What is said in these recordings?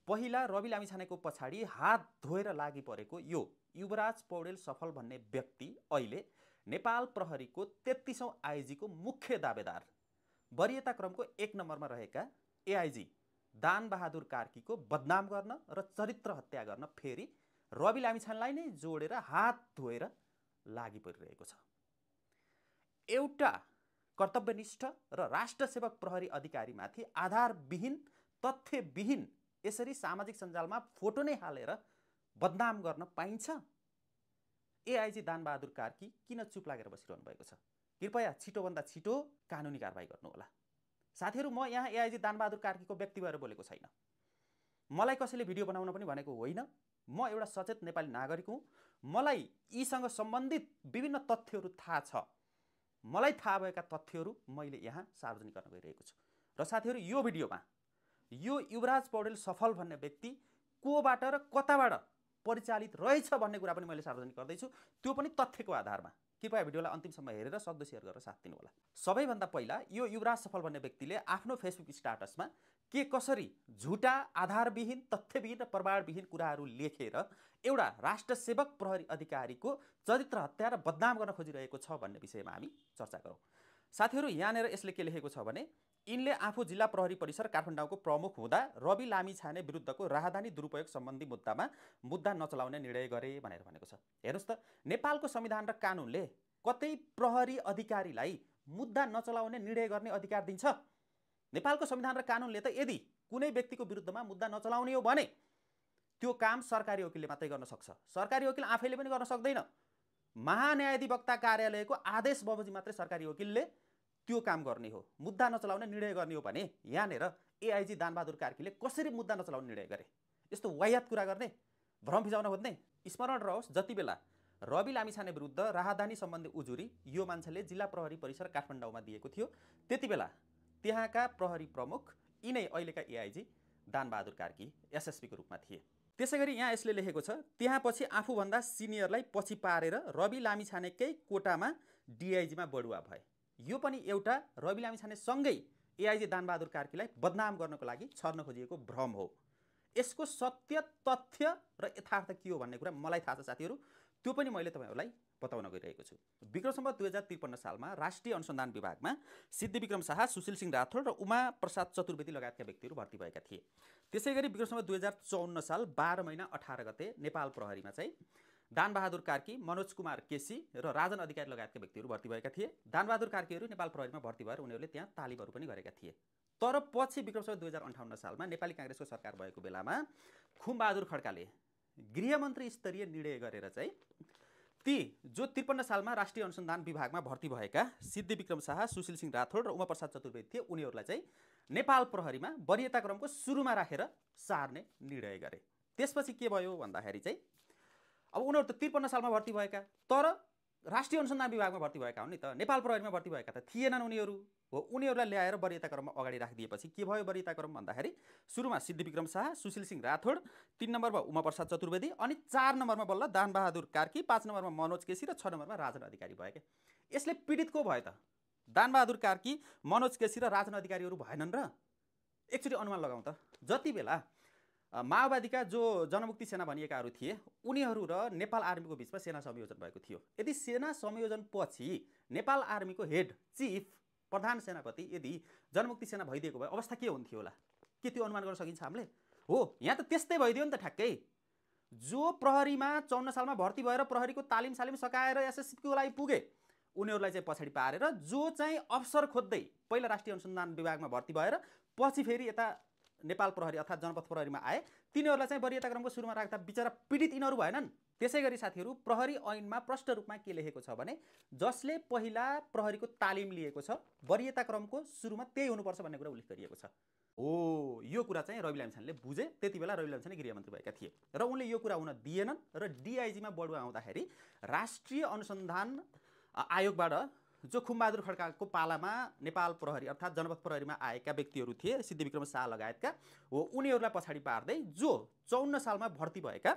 पहिला रवि लामिछानेको पछाडि हात धोएर लागि परेको यो युवराज पौडेल सफल भन्ने व्यक्ति अहिले नेपाल प्रहरीको 33औं आइजीको मुख्य दावेदार, वरियता क्रमको 1 नम्बरमा रहेका एआइजी दानबहादुर कार्कीको बदनाम गर्न र चरित्र हत्या गर्न फेरि रवि लामिछानेलाई नै जोडेर हात धोएर लागि परिरहेको छ। एउटा कर्तव्यनिष्ठ र राष्ट्रसेवक प्रहरी अधिकारीमाथि आधारविहीन, तथ्यविहीन यसरी सामाजिक सञ्जालमा फोटो नै हालेर बदनाम गर्न पाइन्छ? एआइजी दानबहादुर कार्की किन चुप लागेर बसिरहनु भएको छ? कृपया छिटोभन्दा छिटो कानुनी कारबाही गर्नुहोला। साथीहरू, म यहाँ एआइजी दानबहादुर कार्कीको व्यक्ति भएर बोलेको छैन। मलाई कसैले भिडियो बनाउन पनि भनेको होइन। म एउटा सचेत नेपाली नागरिक हुँ। मलाई यीसँग सम्बन्धित विभिन्न तथ्यहरू थाहा छ। मलाई थाहा भएका तथ्यहरू मैले यहाँ सार्वजनिक गर्न गइरहेको छु। र साथीहरू, यो भिडियोमा यो युवराज पौडेल सफल भन्ने व्यक्ति कोबाट र कताबाट परिचालित रहेछ भन्ने कुरा पनि मैले सार्वजनिक गर्दैछु, त्यो पनि तथ्यको आधारमा। कृपया भिडियोलाई अन्तिमसम्म हेरेर सक्दो सेयर गरेर साथ दिनुहोला। सबैभन्दा पहिला यो युवराज सफल भन्ने व्यक्तिले आफ्नो फेसबुक स्ट्याटसमा के कसरी झुटा, आधारविहीन, तथ्यविहीन र प्रमाणविहीन कुराहरू लेखेर एउटा राष्ट्रसेवक प्रहरी अधिकारीको चरित्र हत्या र बदनाम गर्न खोजिरहेको छ भन्ने विषयमा हामी चर्चा गरौँ। साथीहरू, यहाँनिर यसले के लेखेको छ भने यिनले आफू जिल्ला प्रहरी परिसर काठमाडौँको प्रमुख हुँदा रवि लामिछाने विरुद्धको राहदानी दुरुपयोग सम्बन्धी मुद्दा नचलाउने निर्णय गरे भनेर भनेको छ। हेर्नुहोस् त, नेपालको संविधान र कानुनले कतै प्रहरी अधिकारीलाई मुद्दा नचलाउने निर्णय गर्ने अधिकार दिन्छ? नेपालको संविधान र कानुनले त यदि कुनै व्यक्तिको विरुद्धमा मुद्दा नचलाउने हो भने त्यो काम सरकारी वकिलले मात्रै गर्न सक्छ। सरकारी वकिल आफैले पनि गर्न सक्दैन। महान्यायाधिवक्ता कार्यालयको आदेश बमोजिम मात्रै सरकारी वकिलले त्यो काम गर्ने हो, मुद्दा नचलाउने निर्णय गर्ने हो भने यहाँनिर एआइजी दानबहादुर कार्कीले कसरी मुद्दा नचलाउने निर्णय गरे? यस्तो वाहियात कुरा गर्ने, भ्रम फिजाउन खोज्ने? स्मरण रहोस्, जति बेला रवि लामिछाने विरुद्ध राहदानी सम्बन्धी उजुरी यो मान्छेले जिल्ला प्रहरी परिसर काठमाडौँमा दिएको थियो, त्यति बेला त्यहाँका प्रहरी प्रमुख यिनै अहिलेका एआइजी दानबहादुर कार्की एसएसपीको रूपमा थिए। त्यसैगरी यहाँ यसले लेखेको छ, त्यहाँ पछि आफूभन्दा सिनियरलाई पछि पारेर रवि लामिछानेकै कोटामा डिआइजीमा बढुवा भए। यो पनि एउटा रवि लामिछानेसँगै एआइजी दानबहादुर कार्कीलाई बदनाम गर्नको लागि छर्न खोजिएको भ्रम हो। यसको सत्य, तथ्य र यथार्थ के हो भन्ने कुरा मलाई थाहा छ साथीहरू, त्यो पनि मैले तपाईहरुलाई बताउन गइरहेको छु। विक्रम सम्वत 2053 सालमा राष्ट्रिय अनुसन्धान विभागमा सिद्धिविक्रम शाह, सुशील सिंह राठौड र उमा प्रसाद चतुर्वेदी लगायतका व्यक्तिहरू भर्ती भएका थिए। त्यसैगरी विक्रम सम्वत 2054 साल 12 महिना 18 गते नेपाल प्रहरीमा चाहिँ दानबहादुर कार्की, मनोज कुमार केसी र राजन अधिकारी लगायतका व्यक्तिहरू भर्ती भएका थिए। दानबहादुर कार्कीहरू नेपाल प्रहरीमा भर्ती भएर उनीहरूले त्यहाँ तालिमहरू पनि गरेका थिए। तर पछि विक्रम सम्वत 2058 सालमा नेपाली कांग्रेसको सरकार भएको बेलामा खुमबहादुर खड्काले गृहमन्त्री स्तरीय निर्णय गरेर चाहिँ ती जो 53 सालमा राष्ट्रिय अनुसन्धान विभागमा भर्ती भएका सिद्धिविक्रम शाह, सुशील सिंह राठौड र उमा प्रसाद चतुर्वेदी थिए, उनीहरूलाई चाहिँ नेपाल प्रहरीमा वरियता क्रमको सुरुमा राखेर सार्ने निर्णय गरे। त्यसपछि के भयो भन्दाखेरि चाहिँ अब उनीहरू त 53 सालमा भर्ती भएका, तर राष्ट्रिय अनुसन्धान विभागमा भर्ती भएका हुन् नि त, नेपाल प्रहरीमा भर्ती भएका त थिएनन् उनीहरू हो। उनीहरूलाई ल्याएर वरियता क्रममा अगाडि राखिदिएपछि के भयो वरियता क्रम भन्दाखेरि सुरुमा सिद्धिविक्रम शाह, सुशील सिंह राठौड, 3 नम्बरमा उमा प्रसाद चतुर्वेदी, अनि 4 नम्बरमा बल्ल दानबहादुर कार्की, 5 नम्बरमा मनोज केसी र 6 नम्बरमा राजन अधिकारी भए। यसले पीडित को भयो त? दानबहादुर कार्की, मनोज केसी र राजन अधिकारीहरू भएनन् र? एकचोटि अनुमान लगाउँ त, जति बेला माओवादीका जो जनमुक्ति सेना भनिएकाहरू थिए उनीहरू र नेपाल आर्मीको बीचमा सेना संयोजन भएको थियो। यदि सेना संयोजन पछि नेपाल आर्मीको हेड चिफ प्रधान सेनापति यदि जनमुक्ति सेना भइदिएको भए अवस्था के हुन्थ्यो होला? के त्यो अनुमान गर्न सकिन्छ हामीले? हो, यहाँ त त्यस्तै भइदियो नि त ठ्याक्कै। जो प्रहरीमा 54 सालमा भर्ती भएर प्रहरीको तालिम सालिम सकाएर एसएससीको लागि पुगे उनीहरूलाई चाहिँ पछाडि पारेर जो चाहिँ अफसर खोज्दै पहिला राष्ट्रिय अनुसन्धान विभागमा भर्ती भएर पछि फेरि यता नेपाल प्रहरी अर्थात् जनपथ प्रहरीमा आए, तिनीहरूलाई चाहिँ वरियता क्रमको सुरुमा राख्दा बिचरा पीडित यिनीहरू भएनन्। त्यसैगरी साथीहरू, प्रहरी ऐनमा प्रष्ट रूपमा के लेखेको छ भने जसले पहिला प्रहरीको तालिम लिएको छ वरियता क्रमको सुरुमा त्यही हुनुपर्छ भन्ने कुरा उल्लेख गरिएको छ। हो, यो कुरा चाहिँ रवि लामिछानेले बुझे। त्यति बेला रवि लामिछाने गृहमन्त्री भएका थिए र उनले यो कुरा हुन दिएनन् र डिआइजीमा बढुवा आउँदाखेरि राष्ट्रिय अनुसन्धान आयोगबाट जो खुमबहादुर खड्काको पालामा नेपाल प्रहरी अर्थात् जनपथ प्रहरीमा आएका व्यक्तिहरू थिए, सिद्धिविक्रम शाह लगायतका हो, उनीहरूलाई पछाडि पार्दै जो 54 सालमा भर्ती भएका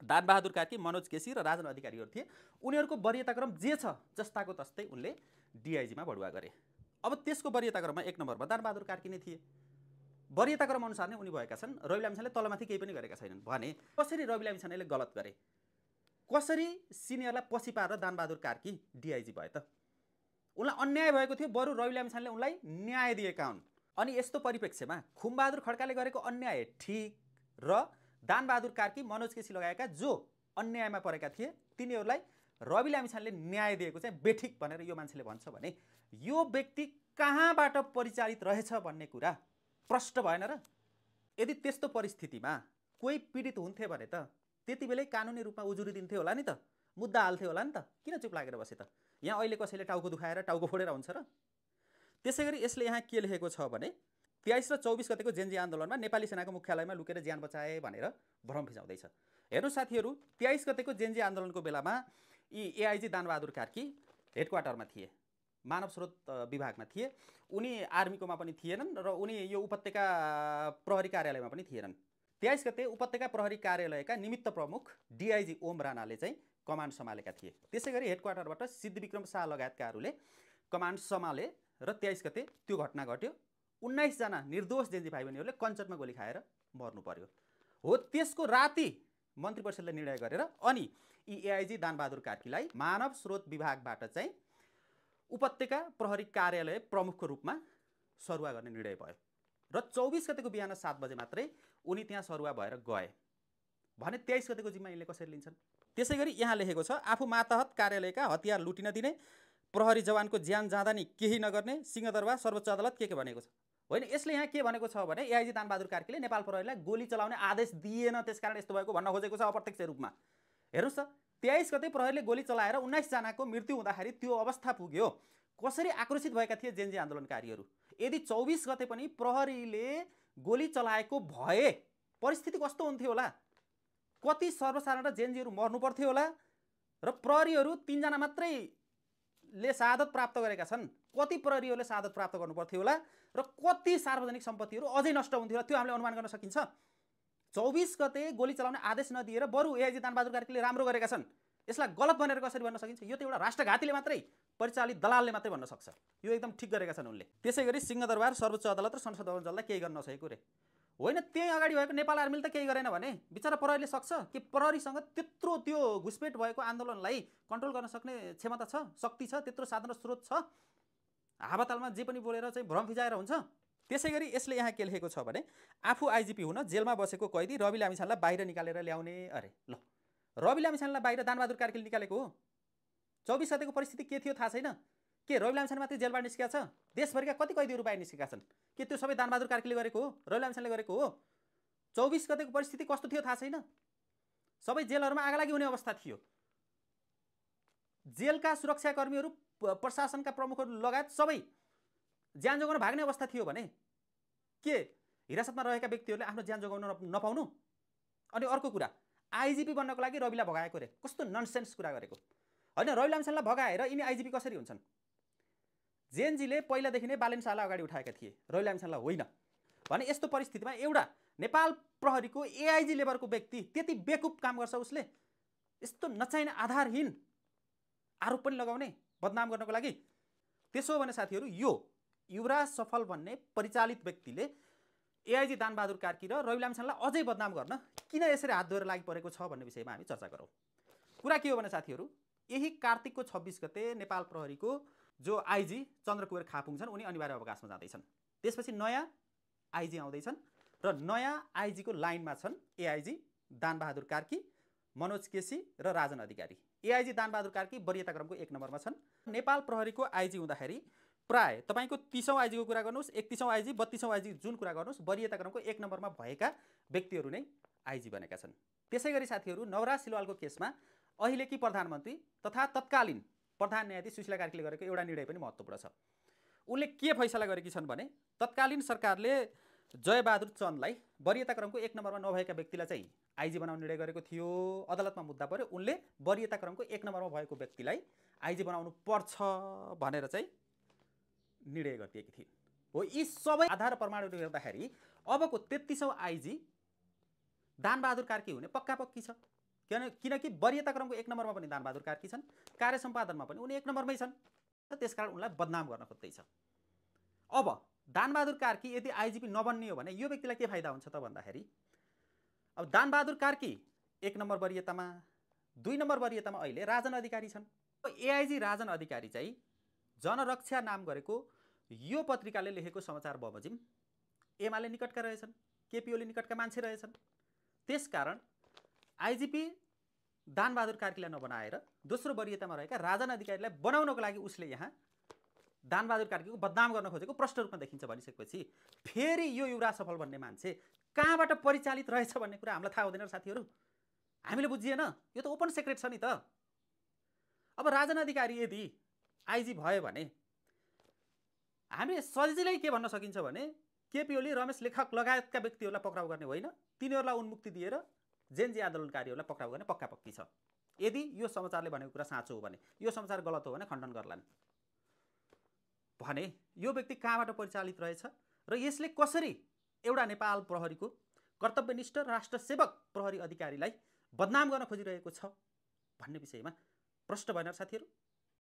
दानबहादुर कार्की, मनोज केसी र राजन अधिकारीहरू थिए उनीहरूको वरियता क्रम जे छ जस्ताको तस्तै उनले डिआइजीमा बढुवा गरे। अब त्यसको वरियता क्रममा 1 नम्बरमा दानबहादुर कार्की नै थिए। वरियता क्रम अनुसार नै उनी भएका छन्। रवि लामिछानेले तलमाथि केही पनि गरेका छैनन् भने कसरी रवि लामिछानेले गलत गरे, कसरी सिनियरलाई पछि पारेर दानबहादुर कार्की डिआइजी भए त? उनलाई अन्याय भएको थियो, बरु रवि लामिछानेले उनलाई न्याय दिएका हुन्। अनि यस्तो परिप्रेक्ष्यमा खुमबहादुर खड्काले गरेको अन्याय ठिक र दानबहादुर कार्की, मनोज केसी लगायतका जो अन्यायमा परेका थिए तिनीहरूलाई रवि लामिछानेले न्याय दिएको चाहिँ बेठिक भनेर यो मान्छेले भन्छ भने यो व्यक्ति कहाँबाट परिचालित रहेछ भन्ने कुरा प्रष्ट भएन र? यदि त्यस्तो परिस्थितिमा कोही पीडित हुन्थे भने त त्यति बेलै कानुनी रूपमा उजुरी दिन्थे होला नि त, मुद्दा हाल्थे होला नि त, किन चुप लागेर बसे त? यहाँ अहिले कसैले टाउको दुखाएर टाउको फोडेर हुन्छ र? त्यसै गरी यसले यहाँ के लेखेको छ भने 23 र 24 गतेको जेनजी आन्दोलनमा नेपाली सेनाको मुख्यालयमा लुकेर ज्यान बचाए भनेर भ्रम फिजाउँदैछ। हेर्नु साथीहरू, 23 गतेको जेनजी आन्दोलनको बेलामा यी एआइजी दानबहादुर कार्की हेडक्वार्टरमा थिए, मानव स्रोत विभागमा थिए। उनी आर्मीकोमा पनि थिएनन् र उनी यो उपत्यका प्रहरी कार्यालयमा पनि थिएनन्। 23 गते उपत्यका प्रहरी कार्यालयका निमित्त प्रमुख डिआइजी ओम राणाले चाहिँ कमान्ड सम्हालेका थिए। त्यसै गरी हेडक्वार्टरबाट सिद्धविक्रम शाह लगायतकाहरूले कमान्ड सम्हाले र 23 गते त्यो घटना घट्यो। 19 जना निर्दोष जेनजी भाइ बहिनीहरूले कञ्चटमा गोली खाएर मर्नु पर्यो। हो त्यसको राति मन्त्री परिषदले निर्णय गरेर अनि यी एआइजी दानबहादुर कार्कीलाई मानव स्रोत विभागबाट चाहिँ उपत्यका प्रहरी कार्यालय प्रमुखको रूपमा सरुवा गर्ने निर्णय भयो र 24 गतेको बिहान 7 बजे मात्रै उनी त्यहाँ सरुवा भएर गए भने 23 गतेको जिम्मा यिनले कसरी लिन्छन्? त्यसै गरी यहाँ लेखेको छ, आफू मातहत कार्यालयका हतियार लुटिन दिने, प्रहरी जवानको ज्यान जाँदा नि केही नगर्ने सिंहदरबार सर्वोच्च अदालत के भनेको छ? होइन, यसले यहाँ के भनेको छ भने एआइजी दानबहादुर कार्कीले नेपाल प्रहरीलाई गोली चलाउने आदेश दिएन, त्यसकारण यस्तो भएको भन्न खोजेको छ अप्रत्यक्ष रूपमा। हेर्नुहोस् त, 23 गते प्रहरीले गोली चलाएर 19 जनाको मृत्यु हुँदाखेरि त्यो अवस्था पुग्यो, कसरी आक्रोशित भएका थिए जेनजी आन्दोलनकारीहरू। यदि 24 गते पनि प्रहरीले गोली चलाएको भए परिस्थिति कस्तो हुन्थ्यो होला? कति सर्वसाधारण र जेनजीहरू मर्नु पर्थ्यो होला? र प्रहरीहरू 3 जना मात्रै ले शहादत प्राप्त गरेका छन्, कति प्रहरीहरूले शहादत प्राप्त गर्नु पर्थ्यो होला र कति सार्वजनिक सम्पत्तिहरू अझै नष्ट हुन्थ्यो होला? त्यो हामीले अनुमान गर्न सकिन्छ। 24 गते गोली चलाउने आदेश नदिएर बरु एआइजी दानबहादुर कार्कीले राम्रो गरेका छन्, यसलाई गलत भनेर कसरी भन्न सकिन्छ? यो त एउटा राष्ट्रघातीले मात्रै, परिचालित दलालले मात्रै भन्न सक्छ। यो एकदम ठिक गरेका छन् उनले। त्यसै गरी सिंहदरबार सर्वोच्च अदालत र संसद भवन जसलाई केही गर्न नसकेको रे होइन, त्यही अगाडि भएको नेपाल आर्मीले त केही गरेन भने बिचरा प्रहरीले सक्छ कि? प्रहरीसँग त्यत्रो त्यो घुसपेट भएको आन्दोलनलाई कन्ट्रोल गर्न सक्ने क्षमता छ, शक्ति छ, त्यत्रो साधन र स्रोत छ? हावातालमा जे पनि बोलेर चाहिँ भ्रम फिजाएर हुन्छ? त्यसै गरी यसले यहाँ के लेखेको छ भने आफू आइजिपी हुन जेलमा बसेको कैदी रवि लामिछानेलाई बाहिर निकालेर ल्याउने। अरे ल, रवि लामिछानेलाई बाहिर दानबहादुर कार्कीले निकालेको हो? 24 गतेको परिस्थिति के थियो थाहा छैन? के रवि लामिछाने मात्रै जेलबाट निस्केका छ? देशभरिका कति कैदीहरू बाहिर निस्केका छन्? के त्यो सबै दानबहादुर कार्कीले गरेको हो, रवि लामिछानेले गरेको हो? 24 गतेको परिस्थिति कस्तो थियो थाहा छैन? सबै जेलहरूमा आगलागी हुने अवस्था थियो। जेलका सुरक्षाकर्मीहरू, प्रशासनका प्रमुखहरू लगायत सबै ज्यान जोगाउन भाग्ने अवस्था थियो भने के हिरासतमा रहेका व्यक्तिहरूले आफ्नो ज्यान जोगाउन नपाउनु? अनि अर्को कुरा, आइजिपी बन्नको लागि रविलाई भगाएको रे, कस्तो ननसेन्स कुरा गरेको होइन? रवि लामिछानेलाई भगाएर यिनी आइजिपी कसरी हुन्छन्? जेनजीले पहिलादेखि नै बालेन शाहलाई अगाडि उठाएका थिए, रवि लामिछानेलाई होइन भने यस्तो परिस्थितिमा एउटा नेपाल प्रहरीको एआइजी लेभलको व्यक्ति त्यति बेकुप काम गर्छ? उसले यस्तो नचाहिने आधारहीन आरोप पनि लगाउने बदनाम गर्नको लागि? त्यसो हो भने साथीहरू, यो युवराज सफल भन्ने परिचालित व्यक्तिले एआइजी दानबहादुर कार्की र रवि लामिछानेलाई अझै बदनाम गर्न किन यसरी हात धोएर लागि परेको छ भन्ने विषयमा हामी चर्चा गरौँ। कुरा के हो भने साथीहरू, यही कार्तिकको 26 गते नेपाल प्रहरीको जो आइजी चन्द्रकुमार खापुङ छन् उनी अनिवार्य अवकाशमा जाँदैछन्। त्यसपछि नयाँ आइजी आउँदैछन् र नयाँ आइजीको लाइनमा छन् एआइजी दानबहादुर कार्की, मनोज केसी र राजन अधिकारी। एआइजी दानबहादुर कार्की वरियता क्रमको 1 नम्बरमा छन्। नेपाल प्रहरीको आइजी हुँदाखेरि प्राय तपाईँको 30औं आइजीको कुरा गर्नुहोस्, 31औं आइजी, 32औं आइजी जुन कुरा गर्नुहोस्, वरियता क्रमको 1 नम्बरमा भएका व्यक्तिहरू नै आइजी बनेका छन्। त्यसै गरी साथीहरू, नवराज सिलवालको केसमा अहिलेकी प्रधानमन्त्री तथा तत्कालीन प्रधान न्यायाधीश सुशीला कार्कीले गरेको एउटा निर्णय पनि महत्त्वपूर्ण छ। उनले के फैसला गरेकी छन् भने तत्कालीन सरकारले जयबहादुर चन्दलाई वरियता क्रमको 1 नम्बरमा नभएका व्यक्तिलाई चाहिँ आइजी बनाउने निर्णय गरेको थियो। अदालतमा मुद्दा पर्यो, उनले वरियता क्रमको 1 नम्बरमा भएको व्यक्तिलाई आइजी बनाउनु पर्छ भनेर चाहिँ निर्णय गरिदिएकी थिइन्। हो, यी सबै आधार प्रमाणहरू हेर्दाखेरि अबको 33औं आइजी दानबहादुर कार्की हुने पक्का पक्की छ। किनकि वरियता क्रमको 1 नम्बरमा पनि दानबहादुर कार्की छन्, कार्य सम्पादनमा पनि उनी 1 नम्बरमै छन्, त्यसकारण उनलाई बदनाम गर्न खोज्दैछ। अब दानबहादुर कार्की यदि आइजिपी नबन्ने हो भने यो व्यक्तिलाई के फाइदा हुन्छ त भन्दाखेरि अब दानबहादुर कार्की 1 नम्बर वरियतामा, 2 नम्बर वरियतामा अहिले राजन अधिकारी छन्। एआइजी राजन अधिकारी चाहिँ जनरक्षा नाम गरेको यो पत्रिकाले लेखेको समाचार बमोजिम एमाले निकटका रहेछन्, केपी ओली निकटका मान्छे रहेछन्। त्यसकारण आइजिपी दानबहादुर कार्कीलाई नबनाएर दोस्रो वरियतामा रहेका राजन अधिकारीलाई बनाउनको लागि उसले यहाँ दानबहादुर कार्कीको बदनाम गर्न खोजेको प्रष्ट रूपमा देखिन्छ भनिसकेपछि फेरि यो युवराज सफल भन्ने मान्छे कहाँबाट परिचालित रहेछ भन्ने कुरा हामीलाई थाहा हुँदैन साथीहरू। हामीले बुझिएन, यो त ओपन सिक्रेट छ नि त। अब राजन अधिकारी यदि आइजी भयो भने हामीले सजिलै के भन्न सकिन्छ भने केपी ओली, रमेश लेखक लगायतका व्यक्तिहरूलाई पक्राउ गर्ने होइन, तिनीहरूलाई उन्मुक्ति दिएर जेएनजी आन्दोलनकारीहरूलाई पक्राउ गर्ने पक्का पक्की छ। यदि यो समाचारले भनेको कुरा साँचो हो भने, यो समाचार गलत हो भने खण्डन गर्लान् भने यो व्यक्ति कहाँबाट परिचालित रहेछ र यसले कसरी एउटा नेपाल प्रहरीको कर्तव्यनिष्ठ राष्ट्रसेवक प्रहरी अधिकारीलाई बदनाम गर्न खोजिरहेको छ भन्ने विषयमा प्रश्न भएन साथीहरू।